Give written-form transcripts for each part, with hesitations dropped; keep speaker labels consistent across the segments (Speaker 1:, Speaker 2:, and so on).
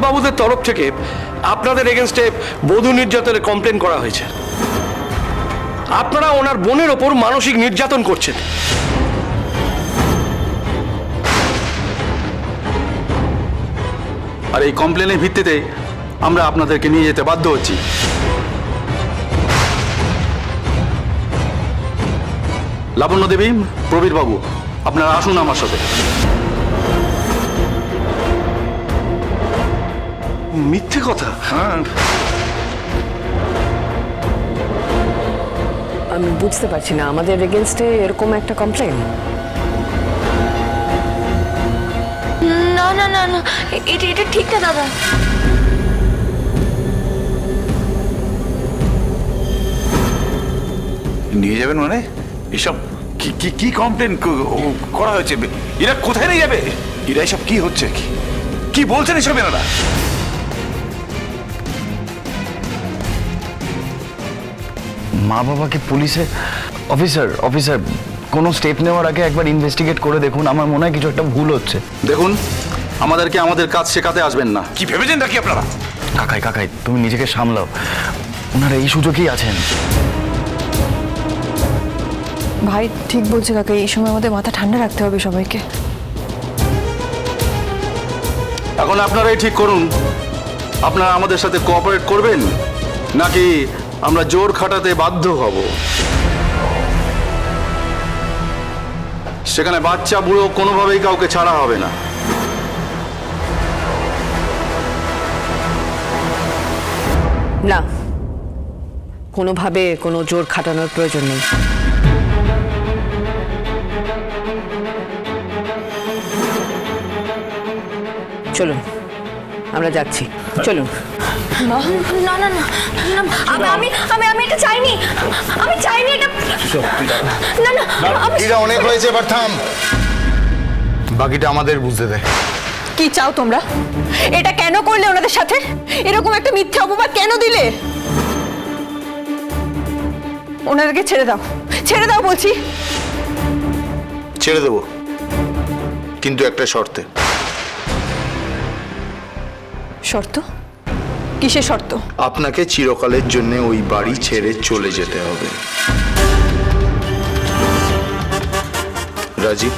Speaker 1: বাবুদের তরফ থেকে আপনাদের এগেনস্টে বধূ নির্যাতনের কমপ্লেন করা হয়েছে। আপনারা ওনার বোনের ওপর মানসিক নির্যাতন করছেন।
Speaker 2: আর এই কমপ্লেনের ভিত্তিতে আমরা আপনাদেরকে নিয়ে যেতে বাধ্য হচ্ছি। লাবণ্য দেবী, প্রবীর বাবু, আপনারা আসুন আমার সাথে।
Speaker 1: মিথ্যে কথা?
Speaker 2: হ্যাঁ,
Speaker 3: আমি বুঝতে পারছি না, আমাদের এগেনস্টে এরকম একটা কমপ্লেন।
Speaker 4: না না না না, এটা ঠিক না দাদা।
Speaker 5: নিয়ে যাবেন মানে? এসব কি কি কি কমপ্লেন করা হয়েছে? এরা কোথায় নিয়ে যাবে? এরা এসব কি হচ্ছে? কি বলছেন এসব এনারা?
Speaker 6: মা বাবাকে পুলিশে অফিসার কোনো স্টেপ নেওয়ার আগে একবার ইনভেস্টিগেট করে দেখুন। আমার মনে হয় কিছু একটা ভুল হচ্ছে।
Speaker 2: দেখুন, আমাদেরকে আমাদের কাজ শেখাতে আসবেন না।
Speaker 5: কি ভেবেছেন নাকি আপনারা?
Speaker 6: কাকাই তুমি নিজেকে সামলাও, ওনারা এই সুযোগেই আছেন।
Speaker 7: ভাই ঠিক বলছে কাকা, এই সময় আমাদের মাথা ঠান্ডা রাখতে হবে সবাইকে।
Speaker 2: এখন আপনারাই ঠিক করুন, আপনারা আমাদের সাথে কোঅপারেট করবেন নাকি আমরা জোর খাটাতে বাধ্য হব। সেখানে বাচ্চা বুড়ো কোনোভাবেই কাউকে ছাড়া হবে না।
Speaker 3: না, কোনোভাবে কোনো জোর খাটানোর প্রয়োজন নেই। চলুন, আমরা যাচ্ছি, চলুন।
Speaker 4: না না না না, আমি আমি আমি এটা চাইনি, আমি চাইনি এটা। না না,
Speaker 8: এটা অনেক হয়েছে, এবার থাম। বাকিটা আমাদের বুঝতে দে।
Speaker 7: কি চাও তোমরা? এটা কেন করলে ওনাদের সাথে? এরকম একটা মিথ্যা অপবাদ কেন দিলে? ওনাদেরকে ছেড়ে দাও বলছি।
Speaker 8: ছেড়ে দেবো, কিন্তু একটা শর্তে।
Speaker 7: শর্ত? কিসের শর্ত?
Speaker 8: আপনাকে চিরকালের জন্য ওই বাড়ি ছেড়ে চলে যেতে হবে। রাজি?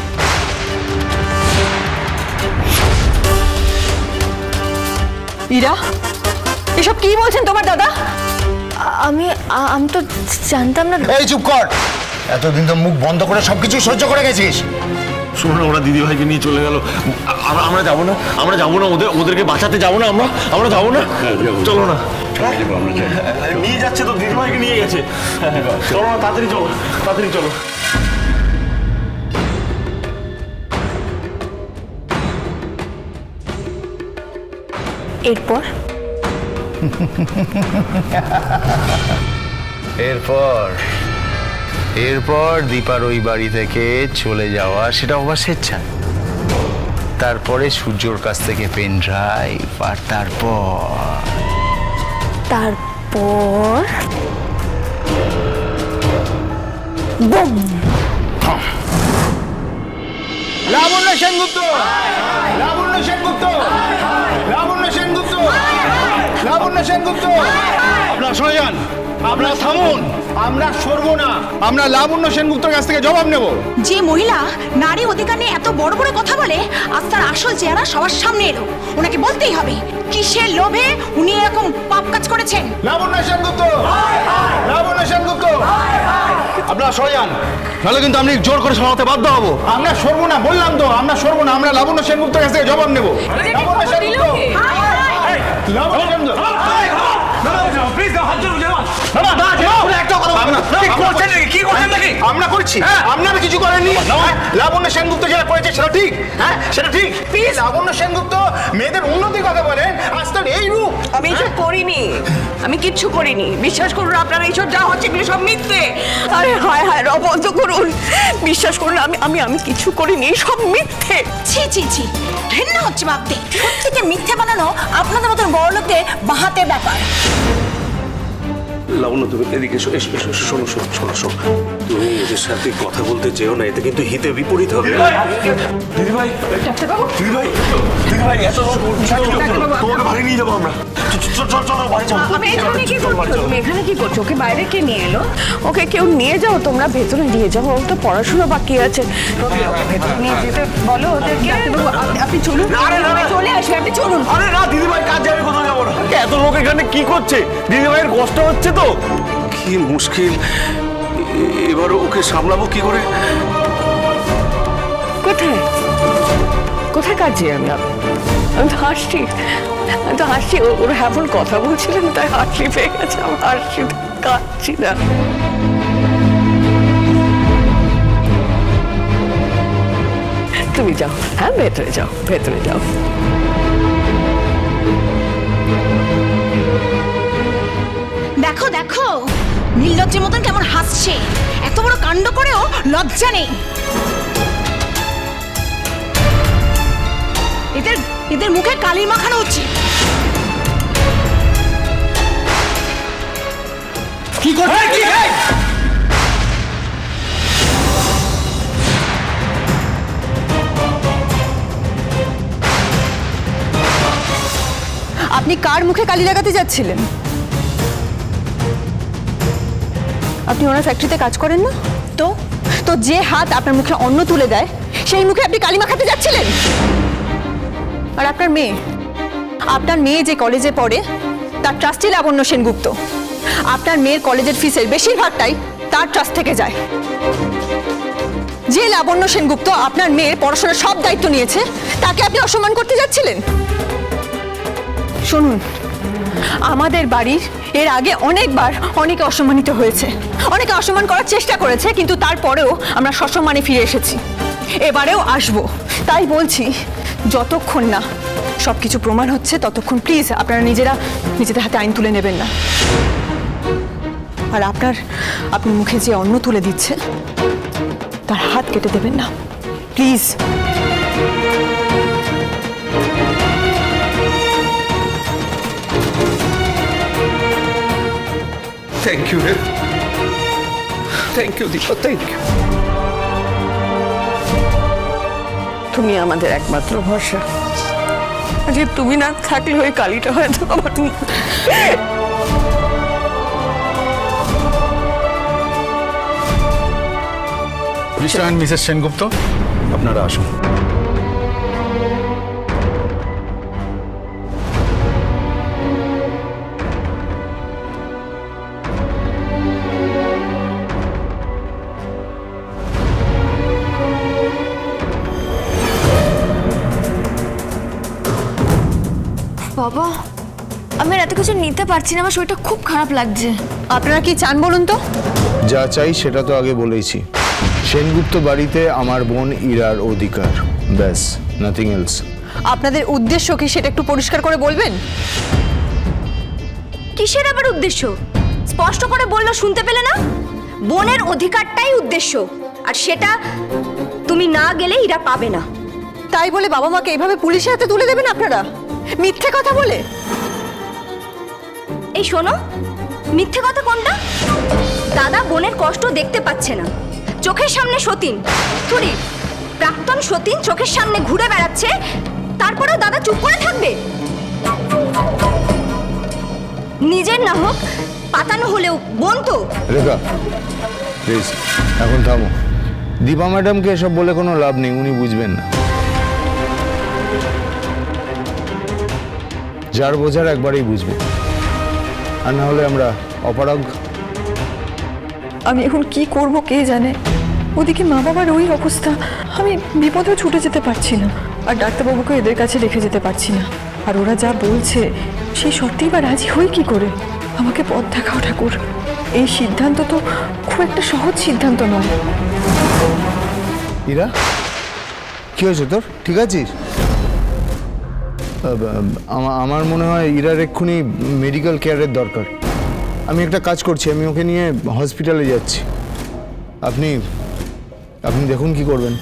Speaker 7: ইরা, এসব কি বলছেন তোমার দাদা?
Speaker 4: আমি আমি তো জানতাম না।
Speaker 8: এই চুপ কর! এতদিন তো মুখ বন্ধ করে সবকিছু সহ্য করে গেছিস।
Speaker 9: শোনো না, ওরা দিদি ভাইকে নিয়ে চলে গেল। আমরা যাবো না, ওদেরকে বাঁচাতে যাবো না। আমরা যাবো না, চলো না। নিয়ে যাচ্ছে তো, দিদি ভাইকে নিয়ে গেছে। চলো না, তাড়াতাড়ি চলো।
Speaker 4: এরপর
Speaker 6: এরপর দীপার ওই বাড়ি থেকে চলে যাওয়া, সেটা আবার স্বেচ্ছায়। তারপরে সূর্যর কাছ থেকে পেন ড্রাইভ, আর তারপর
Speaker 8: লাবণ্য সেনগুপ্ত! লাবণ্য সেনগুপ্ত! লাবণ্য সেনগুপ্ত! লাবণ্য সেনগুপ্ত! আপনারা সরে যান, আপনারা থামুন। আমরা সরবো না, আমরা লাবণ্য সেনগুপ্তের কাছ থেকে জবাব নেব।
Speaker 10: যে মহিলা নারী অধিকার নিয়ে এত বড় বড় কথা বলে, আজ তার আসল চেহারা সবার সামনে এলো। ওনাকে বলতেই হবে কিসের লোভে উনি এরকম পাপ কাজ করেছেন।
Speaker 8: লাবণ্য সেনগুপ্ত! লাবণ্য সেনগুপ্ত!
Speaker 2: আপনারা সরে যান, নাহলে কিন্তু আমি জোর করে সরাতে বাধ্য হব।
Speaker 8: আমরা সরবো না, বললাম তো আমরা সরবো না, আমরা লাবণ্য সেনগুপ্তের কাছ থেকে জবাব নেব। লাবণ্য সেনগুপ্ত! লাবণ্য সেনগুপ্ত! আমরা করছি, আপনারা কিছু করেননি। লাবণ্য সেনগুপ্ত যেটা করেছে সেটা ঠিক, হ্যাঁ সেটা ঠিক। লাবণ্য সেনগুপ্ত মেয়েদের উন্নতির কথা বলেন, আজ তার এই রূপ।
Speaker 3: আমি এসব করিনি, আমি কিচ্ছু করিনি। বিশ্বাস করুন, আপনারা এইসব যা হচ্ছে এগুলো সব মিথ্যে। আরে হায় বন্ধ করুন, বিশ্বাস করুন, আমি কিছু করিনি, সব মিথ্যে।
Speaker 10: ছি ঘেন্না হচ্ছে ভাবতে। সত্যিকে মিথ্যে বানানো আপনাদের মতন বড় লোকদের বাহাতে ব্যাপার।
Speaker 9: লাবণ্য, তুমি এদিকে শোনো। তুমি এদের সাথে কথা বলতে যেও না, এতে কিন্তু হিতে বিপরীত হবে। দিদি ভাই, এত তোমাকে ভারী যাবো আমরা। চল চল চল বাড়ি যাবো।
Speaker 3: আমি এখানে কি করছো? তুমি এখানে কি করছো? ওকে বাইরে কে নিয়ে এলো? ওকে কেউ নিয়ে যাও, তোমরা ভেতরে নিয়ে যাও, ওর তো পড়াশোনা বাকি আছে। ওকে ভেতরে নিয়ে যেতে বলো ওদেরকে। আপনি চলুন, চলে আসবে, আপনি চলুন।
Speaker 9: আরে না দিদিভাই, কাজ যাবে, কোথাও যাবো না। এত লোক এখানে কি করছে? দিদিভাইয়ের কষ্ট হচ্ছে তো।
Speaker 2: কি মুশকিল, এবার ওকে সামলাবো কি করে?
Speaker 3: কোথায় কোথায় কাজে আমি আমি তো হাসছি, আমি তো হাসছি। ওরা এখন কথা বলছিলেন তাই হাসি পেয়ে গেছে। আমি হাসছি, কাঁদছি না। তুমি যাও, হ্যাঁ ভেতরে যাও, ভেতরে যাও।
Speaker 10: দেখো দেখো নির্লজ্জের মতন কেমন হাসছে, এত বড় কাণ্ড করেও লজ্জা নেই। এদের এদের মুখে কালির মাখানো উচিত।
Speaker 8: কি করবে?
Speaker 7: আপনি কার মুখে কালি লাগাতে যাচ্ছিলেন? আপনি ওনার ফ্যাক্টরিতে কাজ করেন না? তো তো যে হাত আপনার মুখে অন্ন তুলে দেয় সেই মুখে আপনি কালি মাখাতে যাচ্ছিলেন? আর আপনার মেয়ে যে কলেজে পড়ে তার ট্রাস্টি লাবণ্য সেনগুপ্ত। আপনার মেয়ের কলেজের ফিসের বেশিরভাগটাই তার ট্রাস্ট থেকে যায়। যে লাবণ্য সেনগুপ্ত আপনার মেয়ের পড়াশোনার সব দায়িত্ব নিয়েছে তাকে আপনি অসম্মান করতে যাচ্ছিলেন। শুনুন, আমাদের বাড়ির এর আগে অনেকবার অনেকে অসম্মানিত হয়েছে, অনেকে অসম্মান করার চেষ্টা করেছে, কিন্তু তারপরেও আমরা সসম্মানে ফিরে এসেছি, এবারেও আসবো। তাই বলছি, যতক্ষণ না সবকিছু প্রমাণ হচ্ছে ততক্ষণ প্লিজ আপনারা নিজেদের হাতে আইন তুলে নেবেন না। আর আপনার মুখে যে অন্ন তুলে দিচ্ছে তার হাত কেটে দেবেন না, please.
Speaker 1: Thank you, thank you Dipa, thank you. তুমি আমাদের একমাত্র ভরসা। আজকে তুমি না থাকলে ওই কালিটা হয়তো আমার
Speaker 8: মিস্টার অ্যান্ড মিসেস সেনগুপ্ত, আপনারা আসুন।
Speaker 4: বাবা, আমি আর এত কিছু নিতে পারছি না, আমার শরীরটা খুব খারাপ লাগছে।
Speaker 7: আপনারা কি চান বলুন তো?
Speaker 6: যা চাই সেটা তো আগে বলেইছি। সেনগুপ্ত বাড়িতে আমার বোন ইরার অধিকার, ব্যাস, নাথিং এলস।
Speaker 7: আপনাদের উদ্দেশ্য কি সেটা একটু পরিষ্কার করে বলবেন?
Speaker 4: কিসের আবার উদ্দেশ্য? স্পষ্ট করে বললো, শুনতে পেলে না? বোনের অধিকারটাই উদ্দেশ্য, আর সেটা তুমি না গেলে ইরা পাবে না।
Speaker 7: তাই বলে বাবা মাকে এইভাবে পুলিশের হাতে তুলে দেবেন আপনারা, মিথ্যে কথা বলে?
Speaker 4: এই শোনো, মিথ্যে কথা কোনটা? দাদা বোনের কষ্ট দেখতে পাচ্ছে না, চোখের সামনে সতীন, থুরি প্রাক্তন সতীন চোখের সামনে ঘুরে বেড়াচ্ছে, তারপরেও দাদা চুপ করে থাকবে? নিজের না হোক পাতানো হলেও বোন তো।
Speaker 6: রেখা প্লিজ এখন থামো। দীপা ম্যাডামকে এসব বলে কোনো লাভ নেই, উনি বুঝবেন না। যার বোঝার একবারেই বুঝবে, আর না হলে আমরা অপারগ।
Speaker 7: আমি এখন কি করব কে জানে। ওদিকে মা বাবার ওই অবস্থা, আমি বিপদেও ছুটে যেতে পারছি না, আর ডাক্তারবাবুকে এদের কাছে রেখে যেতে পারছি না। আর ওরা যা বলছে সেই সত্যিই বা রাজি হই কি করে? আমাকে পথ দেখাও ঠাকুর। এই সিদ্ধান্ত তো খুব একটা সহজ সিদ্ধান্ত নয়।
Speaker 6: ইরা, কি হয়েছে তোর? ঠিক আছিস? আমার মনে হয় ইরার এক্ষুনি মেডিকেল কেয়ারের দরকার। আমি একটা কাজ করছি, আমি ওকে নিয়ে হসপিটালে যাচ্ছি। আপনি দেখুন কি করবেন।